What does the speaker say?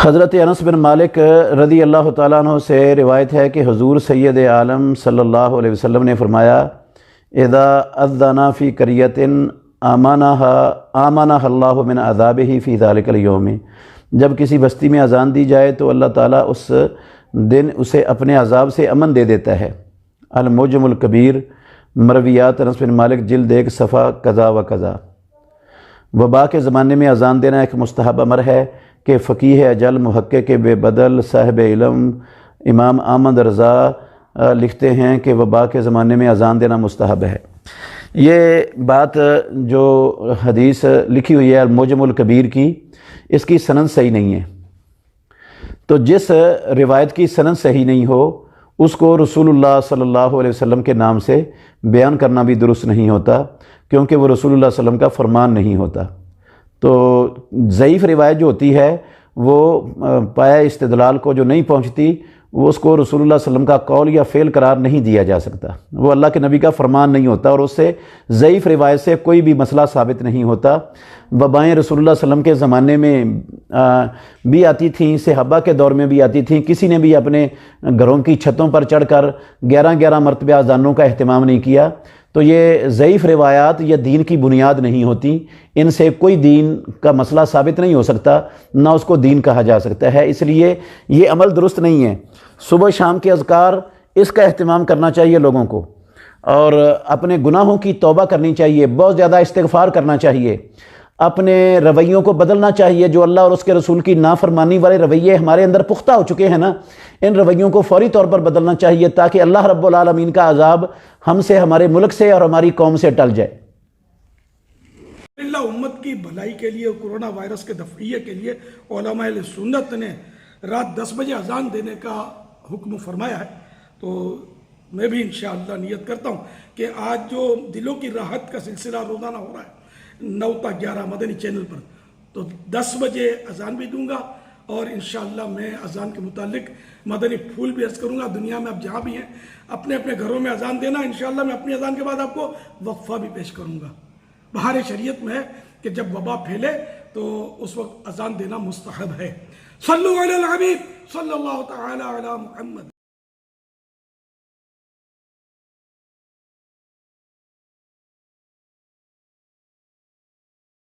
حضرت انس بن مالک رضی اللہ تعالیٰ عنہ سے روایت ہے کہ حضور سید عالم صلی اللہ علیہ وسلم نے فرمایا اذا اذن فی قریۃ آمنہ اللہ من عذابہ فی ذلک اليوم، جب کسی بستی میں اذان دی جائے تو اللہ تعالیٰ اس دن اسے اپنے عذاب سے امن دے دیتا ہے۔ المعجم الکبیر، مرویات انس بن مالک، جلد 1 صفحہ قضا و قضا۔ وبا کے زمانے میں اذان دینا ایک مستحب امر ہے کہ فقیہ اجل محقق بے بدل صاحب علم امام احمد رضا لکھتے ہیں کہ وبا کے زمانے میں اذان دینا مستحب ہے۔ یہ بات جو حدیث لکھی ہوئی ہے المعجم الکبیر کی، اس کی سند صحیح نہیں ہے، تو جس روایت کی سند صحیح نہیں ہو اس کو رسول اللہ صلی اللہ علیہ وسلم کے نام سے بیان کرنا بھی درست نہیں ہوتا، کیونکہ وہ رسول اللہ صلی اللہ علیہ وسلم کا فرمان نہیں ہوتا۔ تو ضعیف روایت جو ہوتی ہے وہ پایا استدلال کو جو نہیں پہنچتی، وہ اس کو رسول اللہ صلی اللہ علیہ وسلم کا قول یا فعل قرار نہیں دیا جا سکتا، وہ اللہ کے نبی کا فرمان نہیں ہوتا، اور اس سے ضعیف روایت سے کوئی بھی مسئلہ ثابت نہیں ہوتا۔ وبائیں رسول اللہ صلی اللہ علیہ وسلم کے زمانے میں بھی آتی تھیں، صحابہ کے دور میں بھی آتی تھیں، کسی نے بھی اپنے گھروں کی چھتوں پر چڑھ کر 11 مرتبہ اذانوں کا اہتمام نہیں کیا۔ تو یہ ضعیف روایات یہ دین کی بنیاد نہیں ہوتی، ان سے کوئی دین کا مسئلہ ثابت نہیں ہو سکتا، نہ اس کو دین کہا جا سکتا ہے، اس لیے یہ عمل درست نہیں ہے۔ صبح شام کے اذکار، اس کا اہتمام کرنا چاہیے لوگوں کو، اور اپنے گناہوں کی توبہ کرنی چاہیے، بہت زیادہ استغفار کرنا چاہیے، اپنے رویوں کو بدلنا چاہیے۔ جو اللہ اور اس کے رسول کی نافرمانی والے رویے ہمارے اندر پختہ ہو چکے ہیں نا، ان رویوں کو فوری طور پر بدلنا چاہیے تاکہ اللہ رب العالمین کا عذاب ہم سے، ہمارے ملک سے اور ہماری قوم سے ٹل جائے۔ اللہ امت کی بھلائی کے لیے، کرونا وائرس کے دفعیے کے لیے علماء اہل سنت نے رات 10 بجے اذان دینے کا حکم فرمایا ہے، تو میں بھی انشاءاللہ نیت کرتا ہوں کہ آج جو دلوں کی راحت کا سلسلہ روزانہ ہو رہا ہے 9 تا 11 مدنی چینل پر، تو 10 بجے اذان بھی دوں گا، اور انشاءاللہ میں اذان کے متعلق مدنی پھول بھی عرض کروں گا۔ دنیا میں آپ جہاں بھی ہیں اپنے اپنے گھروں میں اذان دینا، انشاءاللہ میں اپنی اذان کے بعد آپ کو وقفہ بھی پیش کروں گا۔ بہار شریعت میں ہے کہ جب وبا پھیلے تو اس وقت اذان دینا مستحب ہے۔ صلو علی الحبیب صلی اللہ تعالی علی محمد۔